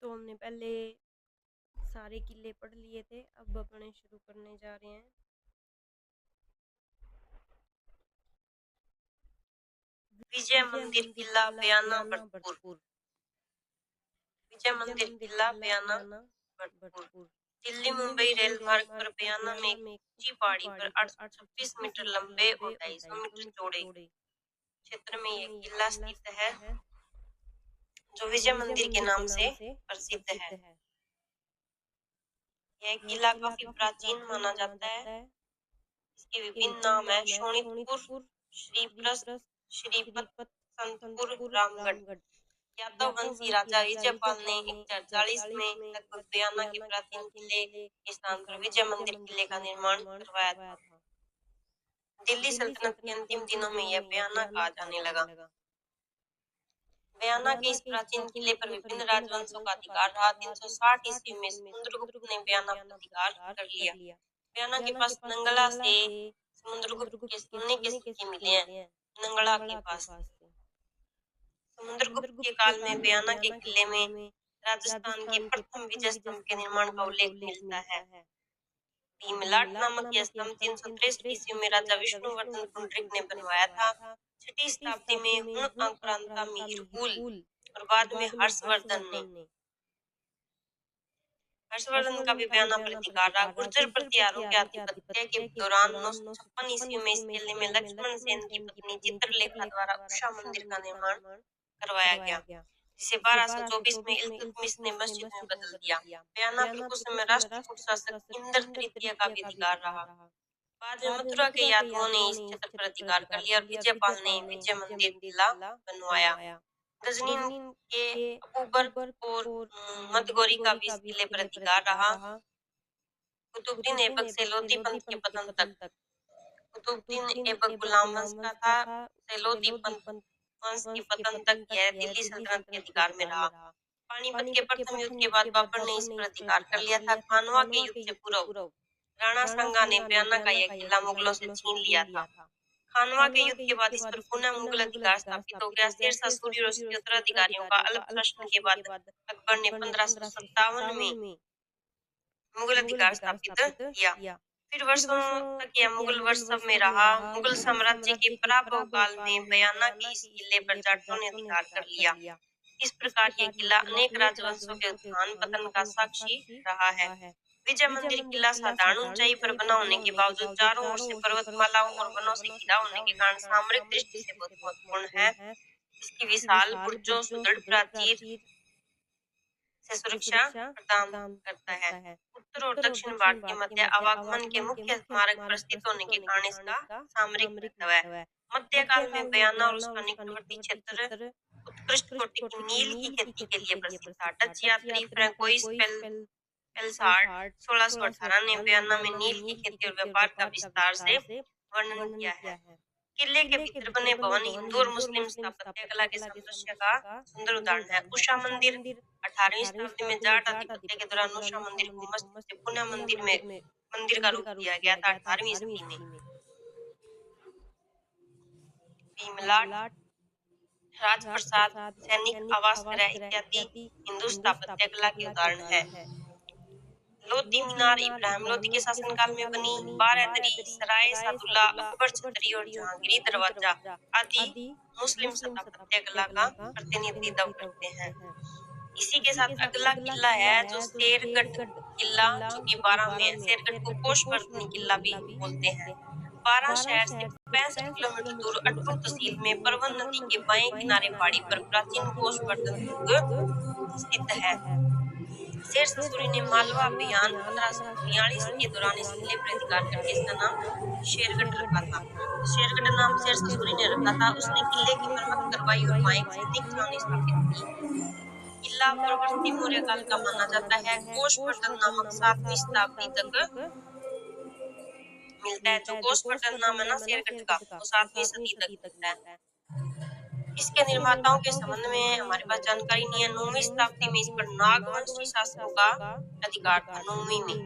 तो हमने पहले सारे किले पढ़ लिए थे, अब अपने शुरू करने जा रहे हैं। विजय मंदिर किला बयाना भरतपुर। विजय मंदिर किला बयाना भरतपुर। दिल्ली मुंबई रेल मार्ग पर बयाना में एक ऊंची पहाड़ी पर 826 मीटर लंबे और 250 मीटर चौड़े क्षेत्र में यह किला स्थित है, जो विजय मंदिर के नाम से प्रसिद्ध है। यह किला काफी प्राचीन माना जाता है। इसके विभिन्न नाम है: शोणितपुर, श्रीप्रस्थ, श्रीपत, संतपुर, रामगढ़। यादव वंशी राजा विजयपाल ने 1040 में लगभग बयाना के प्राचीन किले के स्थान पर विजय मंदिर किले का निर्माण करवाया था। दिल्ली सल्तनत के अंतिम दिनों में यह बयाना कहा जाने लगा। बयाना के इस प्राचीन किले पर विभिन्न राजवंशों का अधिकार रहा। 360 ईस्वी में समुद्रगुप्त ने बयाना पर अधिकार कर लिया। बयाना के पास नंगला से समुद्रगुप्त के सोने के सिक्के मिले हैं। नंगला के पास समुद्रगुप्त के काल में बयाना के किले में राजस्थान के प्रथम विजय स्तंभ के निर्माण का उल्लेख मिलता है। भीमलाट नामक यह स्तंभ 363 ईस्वी में राजा विष्णुवर्धन पुंडरीक ने बनवाया था। 6ठी शताब्दी में हुण आक्रांता मिहिरगुल और बाद में हर्षवर्धन का भी बयाना पर अधिकार रहा। गुर्जर प्रतिहारों के आधिपत्य के दौरान 956 ईस्वी में इस किले में लक्ष्मण सेन की पत्नी चित्रलेखा द्वारा उषा मंदिर का निर्माण करवाया गया, जिसे 1224 में इल्तुतमिश ने मस्जिद में बदल दिया। बयाना पर कुछ समय राष्ट्रकूट शासक इंद्र तृतीय का भी अधिकार रहा। बाद में मथुरा के यादवों ने इस क्षेत्र पर अधिकार कर लिया और विजयपाल ने विजय मंदिर किला बनवाया। गजनी के अकबर और मदगोरी का भी इस किले पर अधिकार रहा। कुतुबुद्दीन ऐबक सेलोती पंथ के पतन तक। कुतुबुद्दीन ऐबक गुलाम वंश का था। सेलोती पंथ वंश के पतन तक यह दिल्ली सल्तनत के अधिकार में रहा। पानीपत के प्रथम युद्ध के बाद बाबर ने इस पर अधिकार कर लिया था। खानवा के युद्ध से पूर्व राणा सांगा ने बयाना का यह किला मुगलों से छीन लिया था। खानवा के युद्ध के बाद इस पर पुनः मुगल अधिकार स्थापित हो गया। शेरशाह सूरी और उसके उत्तराधिकारियों का अल्पशासन के बाद अकबर ने 1557 में मुगल अधिकार स्थापित किया। फिर वर्षों तक यह मुगल वर्षभ में रहा। मुगल साम्राज्य के पराभव काल में बयाना के इस किले पर जाटों ने अधिकार कर लिया। इस प्रकार यह किला अनेक राजवंशों के उत्थान पतन का साक्षी रहा है। विजय मंदिर किला साधारण ऊंचाई पर बना होने के बावजूद चारों ओर से पर्वतमालाओं और वनों से घिरा होने के कारण सामरिक दृष्टि से बहुत महत्वपूर्ण है। इसकी विशाल बुर्जों, सुदृढ़ प्राचीर से सुरक्षा प्रदान करता है। उत्तर और दक्षिण भारत के मध्य आवागमन के मुख्य मार्ग पर स्थित होने के कारण इसका सामरिक महत्व है। मध्यकाल में बयाना और उसका निकटवर्ती क्षेत्र उत्कृष्ट कोटि की नील की खेती के लिए प्रसिद्ध था। डच यात्री फ्रैंकोइस पेल्सार्ड 1618 ने बयाना में नील की खेती और व्यापार का विस्तार से वर्णन किया है। किले के भीतर बने भवन हिंदू और मुस्लिम स्थापत्य कला के सामंजस्य का सुंदर उदाहरण है। उषा मंदिर 18वीं शताब्दी में जाट आधिपत्य के दौरान उषा मंदिर को मस्जिद से पुनः मंदिर का रूप दिया गया था। 18वीं सदी में भीमलाट, राजप्रसाद, सैनिक आवास गृह इत्यादि हिंदू स्थापत्य कला के उदाहरण है। लोधी मीनार इब्राहिम लोधी के शासनकाल में बनी। बारादरी, सराय सादुल्ला, अकबर छतरी और जहांगीरी दरवाजा आदि मुस्लिम स्थापत्य कला का प्रतिनिधित्व करते हैं। इसी के साथ अगला किला है जो शेरगढ़ किला, जो कि 12 में है। शेरगढ़ को कोषवर्धनी किला भी बोलते हैं। 12 शहर से 65 किलोमीटर दूर अटरू तहसील में परवन नदी के बाएं किनारे पहाड़ी पर प्राचीन कोषवर्धन दुर्ग स्थित है। शेरशाह सूरी ने मालवा अभियान 1542 के दौरान इस किले पर अधिकार करके इसका नाम शेरगढ़ रखा था। शेरगढ़ नाम शेरशाह सूरी ने रखा था। उसने किले की मरम्मत करवाई और वहां एक सैनिक छावनी स्थापित की। किला परवर्ती मौर्य काल का माना जाता है। कोषवर्धन नामक 7वीं शताब्दी तक मिलता है। जो कोषवर्धन नाम है ना शेरगढ़ का, वो 7वीं सदी तक मिलता है। इसके निर्माताओं के संबंध में हमारे पास जानकारी नहीं है। 9वीं शताब्दी में इस पर नागवंशी शासकों का अधिकार था। 9वीं में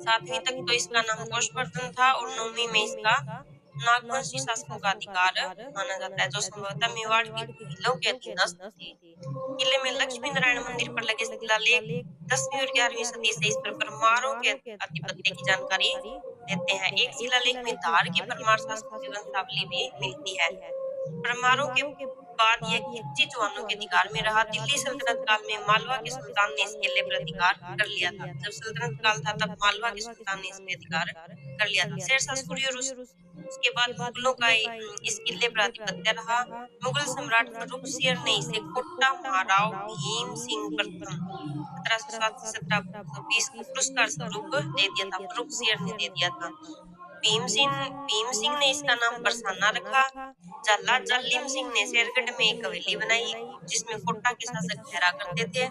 7वीं तक तो इसका नाम कोषवर्धन था और 9वीं में इसका नागवंशी शासकों का अधिकार माना जाता है, जो संभवतः मेवाड़ के कबीलों के अधीनस्थ थे। किले में लक्ष्मी नारायण मंदिर पर लगे शिलालेख 10वीं और 11वीं सदी से इस पर परमारों के आधिपत्य की जानकारी देते हैं। एक शिलालेख में धार के परमार शासकों की वंशावली भी मिलती है। परमारों के बाद यह खिलजी चौहानों के अधिकार में रहा। दिल्ली सल्तनत काल में मालवा के सुल्तान ने इस किले पर अधिकार कर लिया था। जब सल्तनत काल था तब मालवा के सुल्तान ने इस पे अधिकार कर लिया था। शेरशाह सूरी और उसके बाद मुगलों का इस किले पर आधिपत्य रहा। मुगल सम्राट फर्रुखसियर ने इसे कोट्टा महाराव भीम सिंह प्रथम 1707 से 1720 को पुरस्कार स्वरूप दे दिया था। फर्रुखसियर ने दे दिया था। भीम सिंह ने इसका नाम बरसाना रखा। जल्ला जालिम सिंह ने शेरगढ़ में एक हवेली बनाई जिसमें कोट्टा के शासक ठहरा करते थे।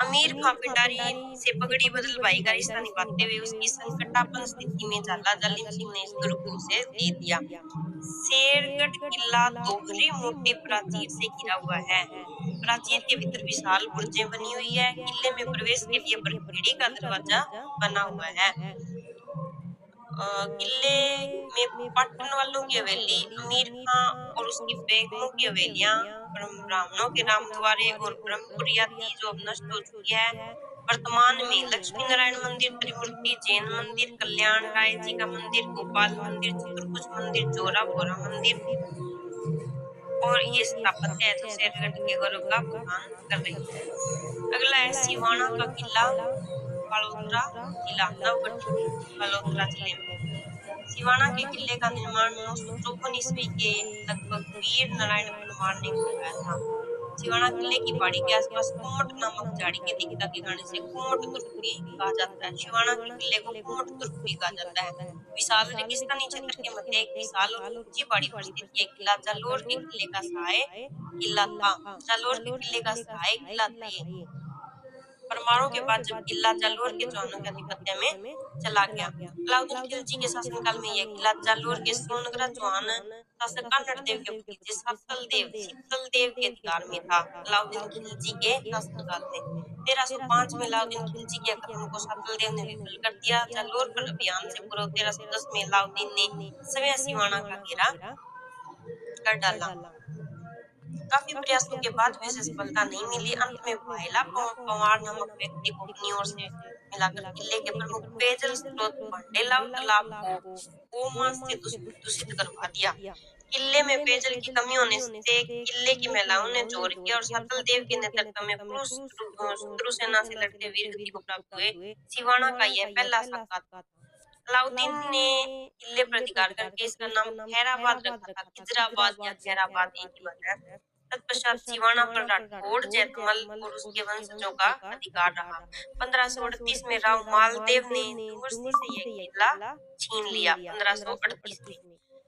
अमीर खां पिंडारी से पगड़ी बदलवाई का रिश्ता निभाते हुए उसकी संकटापन्न स्थिति में झाला जालिम सिंह ने इस दुर्ग को उसे दे दिया। शेरगढ़ किला दोहरी मोटी प्राचीर से घिरा हुआ है। प्राचीर के भीतर विशाल बुर्जें बनी हुई है। किले में प्रवेश के लिए बरखेड़ी का दरवाजा बना हुआ है। किले में पट्टन वालों की हवेली, अमीर खां और उसकी बेगमों की हवेलियां, ब्राह्मणों के रामद्वारे और ब्रह्मपुरिया थी जो अब नष्ट हो चुकी है। वर्तमान में लक्ष्मी नारायण मंदिर, त्रिमूर्ति जैन मंदिर, कल्याण राय जी का मंदिर, गोपाल मंदिर, चतुर्भुज मंदिर, जोरा बोरा मंदिर और ये स्थापत्य है जो शेरगढ़ के गौरव का बखान कर रही है। अगला है सिवाना का किला, बालोतरा जिला, नवगठित बालोतरा जिले में। सिवाना के किले का निर्माण 954 ईस्वी के लगभग वीर नारायण परमार ने करवाया था। सिवाना किले की पहाड़ी के आसपास कुम्मट नामक झाड़ी की दिक्कत के कारण से कुम्मट दुर्ग भी कहा जाता है। सिवाना के किले को कुम्मट दुर्ग भी कहा जाता है। विशाल रेगिस्तानी क्षेत्र के मध्य एक विशाल और ऊंची पहाड़ी पर स्थित यह किला जालोर के किले का सहायक किला था। जालोर के किले का सहायक किला था ये। परमारों के बाद जब किला जालोर के चौहानों के आधिपत्य में चला गया। अलाउद्दीन खिलजी के शासनकाल में यह किला जालोर के सोनगरा चौहान शासक कानड़ देव के भतीजे शीतल देव के अधिकार में था। अलाउद्दीन खिलजी के शासनकाल में 1305 में अलाउद्दीन खिलजी के कदम को शीतल देव ने विफल कर दिया। जालोर पर अभियान से पूर्व 1310 में अलाउद्दीन ने स्वयं सिवाना का घेरा कर डाला। काफी प्रयासों के बाद भी उसे सफलता नहीं मिली। अंत में भायला पंवार नामक व्यक्ति को अपनी ओर से मिलाकर किले के प्रमुख पेयजल स्रोत भांडेलाव तालाब को गोमांस से दूषित करवा दिया। किले में पेयजल की कमी होने से किले की महिलाओं ने जोर किया और शीतल देव के नेतृत्व में पुरुष शत्रु सेना से लड़ते वीर गति को प्राप्त हुए। सिवाना का यह पहला साका था। अलाउद्दीन ने किले पर अधिकार करके इसका नाम खैराबाद रखा था। खिजराबाद या खैराबाद एक ही बात है। तत्पश्चात सिवाना पर राठौड़, जैतमल और उसके वंशजों का अधिकार रहा। 1538 में राव मालदेव ने डूंगरसी से यह किला छीन लिया। 1538 में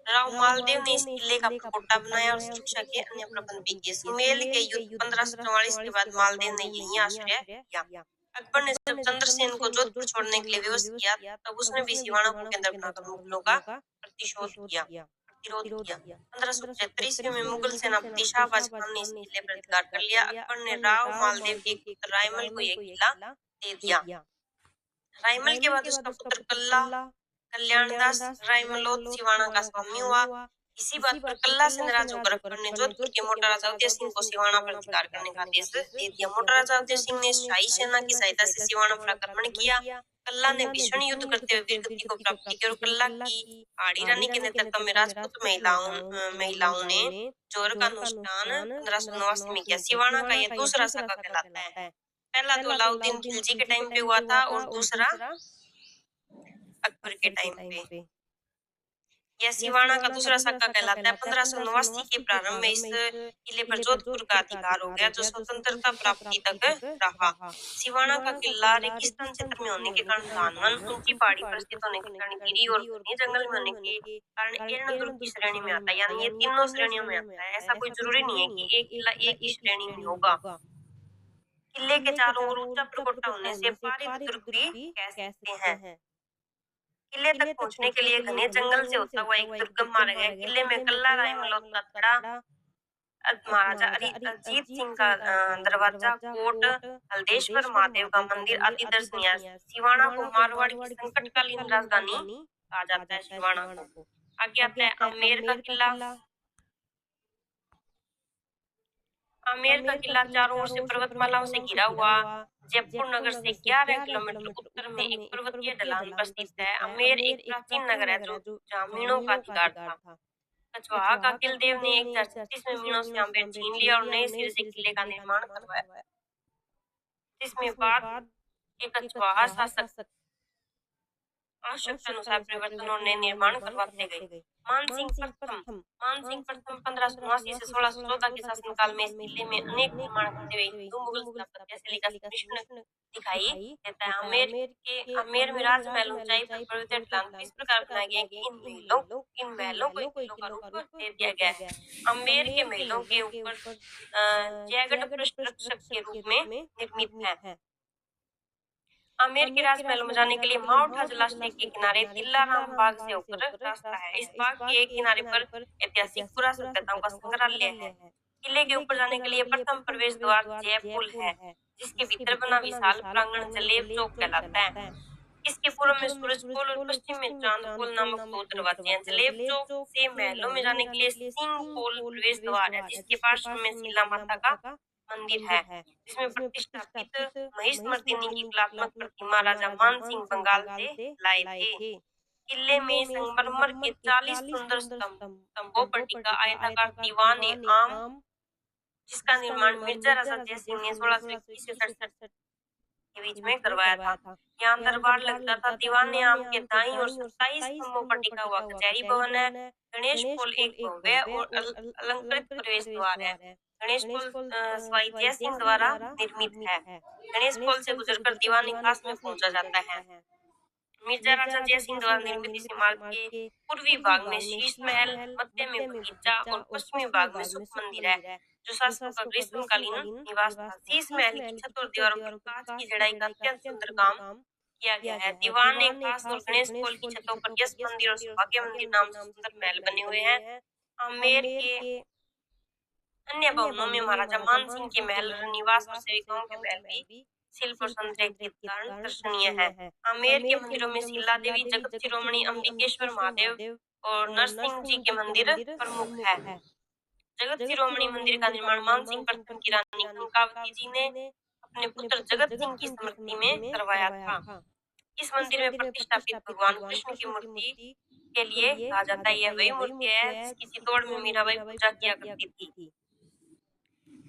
राव मालदेव ने इस किले का परकोटा बनाया और सुरक्षा के अन्य प्रबंध भी किए। सुमेल के युद्ध 1544 के बाद मालदेव ने यही आश्रय लिया। अकबर ने जब चंद्रसेन को जोधपुर छोड़ने के लिए विवश किया तब उसने भी सिवाना को केंद्र बनाकर मुगलों का विरोध किया। 1575 ईस्वी में मुगल सेनापति शाहबाज खान ने इस किले पर अधिकार कर लिया। अकबर ने राव मालदेव के पुत्र रायमल को यह किला दे दिया। रायमल के बाद उसका पुत्र कल्याणदास रायमलोत सिवाना का स्वामी हुआ। इसी बात पर कल्ला से नाराज होकर अकबर ने जोधपुर के मोटा राजा उदय सिंह को सिवाना पर अधिकार करने का आदेश दे दिया। मोटा राजा उदय सिंह ने शाही सेना की सहायता से सिवाना पर आक्रमण किया। कल्ला ने भीषण युद्ध करते हुए वीरगति को प्राप्त की और कल्ला की आड़ी रानी के नेतृत्व में राजपूत महिलाओं ने जोर का अनुष्ठान 1589 में किया। सिवाना का यह दूसरा साका कहलाता है। पहला तो अलाउद्दीन खिलजी के टाइम पे हुआ था और दूसरा अकबर के टाइम पे। यह सिवाना का दूसरा साका कहलाता है। 1589 के प्रारंभ में इस किले पर जोधपुर का अधिकार हो गया जो स्वतंत्रता प्राप्ति तक रहा। सिवाना का किला रेगिस्तान क्षेत्र में होने के कारण धानवन, ऊंची पहाड़ी पर स्थित होने के कारण गिरी और घने जंगल में होने के कारण एर्ण दुर्ग की श्रेणी में आता है। यानी ये तीनों श्रेणियों में आता है। ऐसा कोई जरूरी नहीं है कि एक किला एक ही श्रेणी में होगा। किले के चारों ओर ऊंचा परकोटा होने से पारिद दुर्ग भी कह सकते हैं। किले तक पहुंचने के लिए घने जंगल से होता हुआ एक दुर्गम मार्ग है। किले में कल्ला रायमलोत का थड़ा, महाराजा अजीत सिंह का दरवाजा, कोट, हल्देश्वर महादेव का मंदिर आदि दर्शनीय। सिवाना को मारवाड़ की संकटकालीन राजधानी कहा जाता है शिरवाणा को। आगे आता है आमेर का किला। आमेर का किला चारों ओर से पर्वतमालाओं से घिरा हुआ जयपुर नगर से 11 किलोमीटर उत्तर में एक पर्वतीय ढलान पर स्थित है। आमेर एक प्राचीन नगर है जो जहाँ मीणों का अधिकार था। कछवाहा का किलदेव ने 1036 में मीणों से आमेर छीन लिया और नए सिरे से किले का निर्माण करवाया, जिसमें बाद के कछवाहा शासक आवश्यकतानुसार परिवर्तन और नए निर्माण करवाते गए। मानसिंह प्रथम 1579 से 1614 के शासनकाल में इस किले में अनेक निर्माण करते हुए हिंदू मुगल स्थापत्य शैली का मिश्रण दिखाई देता है। आमेर में राजमहल ऊंचाई पर पर्वतीय ढलान पर इस प्रकार बनाए गए कि इन महलों को एक किलों का रूप दे दिया गया है। आमेर के महलों के ऊपर जयगढ़ पृष्ठ रक्षक के रूप में निर्मित है। आमेर के राजमहल में जाने के लिए माउंटा जलाशय के किनारे दिलाराम बाग से होकर रास्ता है। इस बाग के एक किनारे पर ऐतिहासिक पुरा सभ्यताओं का संग्रहालय है। किले के ऊपर जाने के लिए प्रथम प्रवेश द्वार जयपुल है, जिसके भीतर बना विशाल प्रांगण जलेब चौक कहलाता है। इसके पूर्व में सूरज पोल और पश्चिम में चांद पोल नामक दो दरवाजे हैं। जलेब चौक से महलों में जाने के लिए सिंह पोल प्रवेश द्वार है, जिसके पार्श्व में शीला माता का मंदिर है, जिसमें प्रतिष्ठापित महिषमर्दिनी की कलात्मक प्रतिमा राजा मानसिंह बंगाल से लाए थे। किले में संगमरमर के 40 सुंदर स्तंभों पर टिका आयताकार दीवान ए आम, जिसका निर्माण मिर्जा राजा जयसिंह ने 1621 से 67 के बीच में करवाया था। यहाँ दरबार लगता था। दीवान ए आम के दाईं ओर 27 स्तंभों पर टिका हुआ कचहरी भवन है। गणेश पोल एक भव्य और अलंकृत प्रवेश द्वार है। गणेश पोल स्वाई जय सिंह द्वारा निर्मित है। गणेश पोल से गुजरकर दीवान खास में पहुंचा जाता है। मिर्जा राजा जय सिंह द्वारा निर्मित इस इमारत के पूर्वी भाग में शीश महल, मध्य में बगीचा और पश्चिमी भाग में सुख मंदिर है, जो शासकों का ग्रीष्मकालीन निवास था। शीश महल की छत और दीवारों पर कांच की जड़ाई का अत्यंत सुंदर काम किया गया है। दीवान एक खास और गणेश पोल की छतों पर यश मंदिर और सौभाग्य मंदिर नाम से सुंदर महल बने हुए हैं। आमेर के अन्य भवनों में महाराजा मानसिंह के महल, निवास और सेविकाओं के महल भी शिल्प और संतरे के कारण दर्शनीय है। आमेर के मंदिरों में शीला देवी, जगत शिरोमणि अंबिकेश्वर महादेव और नरसिंह जी के मंदिर प्रमुख है। जगत शिरोमणि मंदिर का निर्माण मानसिंह प्रथम की रानी कंकावती जी ने अपने पुत्र जगत सिंह की स्मृति में करवाया था। इस मंदिर में प्रतिष्ठापित भगवान कृष्ण की मूर्ति के लिए कहा जाता है यह वही मूर्ति है जिसकी चित्तौड़ में मीराबाई पूजा किया करती थी।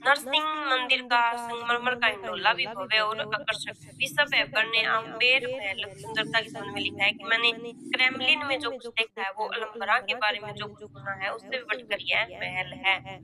नरसिंह मंदिर का संगमरमर का हिंडोला भी भव्य और आकर्षक है। बिशप एबर ने आम्बेर महल की सुंदरता के संबंध में लिखा है कि मैंने क्रेमलिन में जो कुछ देखा है वो अलंबरा के बारे में जो कुछ सुना है उससे भी बढ़कर यह महल है।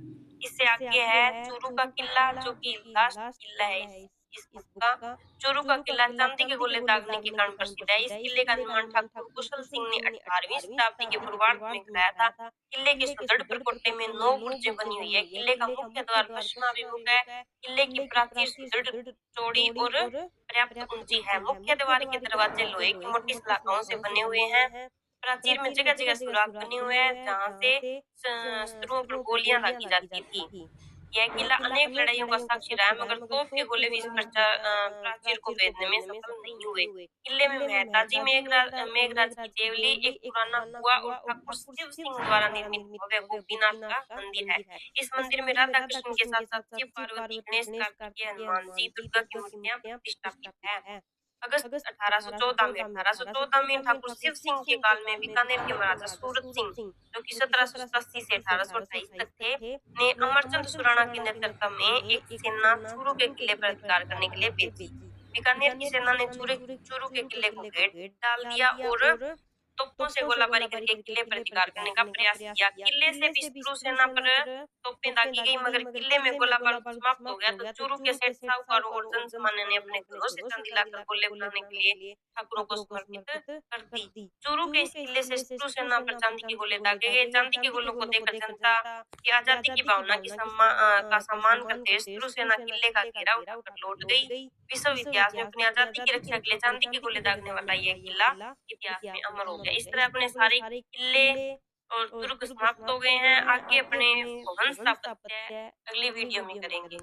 इससे आगे है चूरू का किला, जो कि लास्ट किला है इस बुक का। चूरू का किला चांदी के गोले दागने के कारण प्रसिद्ध है। इस किले का निर्माण ठाकुर कुशल सिंह ने 18वीं शताब्दी के पूर्वार्ध में कराया था। किले के सुदृढ़ परकोटे में 9 बुर्जें बनी हुई है। किले का मुख्य द्वार पश्चिमाभिमुख है। किले की प्राचीर सुदृढ़, चौड़ी और पर्याप्त ऊंची है। मुख्य द्वार के दरवाजे लोहे की मोटी सलाखों से बने हुए हैं। प्राचीर में जगह जगह सुराख बने हुए हैं जहाँ से शत्रुओं पर गोलियां दागी जाती थी। यह किला अनेक लड़ाइयों का साक्षी रहा है, मगर तोप के गोले भी इस प्राचीर को भेदने में सफल नहीं हुए। किले में मेहताजी मेघराज की देवली, एक पुराना कुआ और ठाकुर शिव सिंह द्वारा निर्मित भव्य गोपीनाथ का मंदिर है। इस मंदिर में राधा कृष्ण के साथ साथ शिव पार्वती, गणेश, कार्तिकेय, हनुमान जी, दुर्गा की मूर्तियां प्रतिष्ठापित है। अगस्त 1814 में ठाकुर शिव सिंह के काल में बीकानेर के महाराजा सूरत सिंह, जो कि 1787 से 1828 तक थे, ने अमरचंद सुराणा के नेतृत्व में एक सेना चूरू के किले पर अधिकार करने के लिए भेजी। बीकानेर की सेना ने चूरू के किले को घेर डाल दिया और तोपों से गोलाबारी करके किले पर अधिकार करने का प्रयास किया। किले से भी शत्रु सेना पर तोपें दागी गई, मगर किले में गोला बारूद समाप्त हो गया। तो चूरू के सेठ साहूकारों और जन सामान्य ने अपने घरों से चांदी लाकर गोले बनाने के लिए ठाकुरों को समर्पित कर दी। चूरू के इस किले से शत्रु सेना पर चांदी के गोले दागे गए। चांदी के गोलों को देखकर जनता की आजादी की भावना का सम्मान करते शत्रु सेना किले का घेराव उठाकर लौट गई। विश्व इतिहास में अपनी आजादी की रक्षा के लिए चांदी के गोले दागने वाला यह किला इतिहास में अमर हो गया। इस तरह अपने सारे किले और दुर्ग समाप्त हो गए हैं। आगे अपने भवन स्थापत्य अगली वीडियो में करेंगे।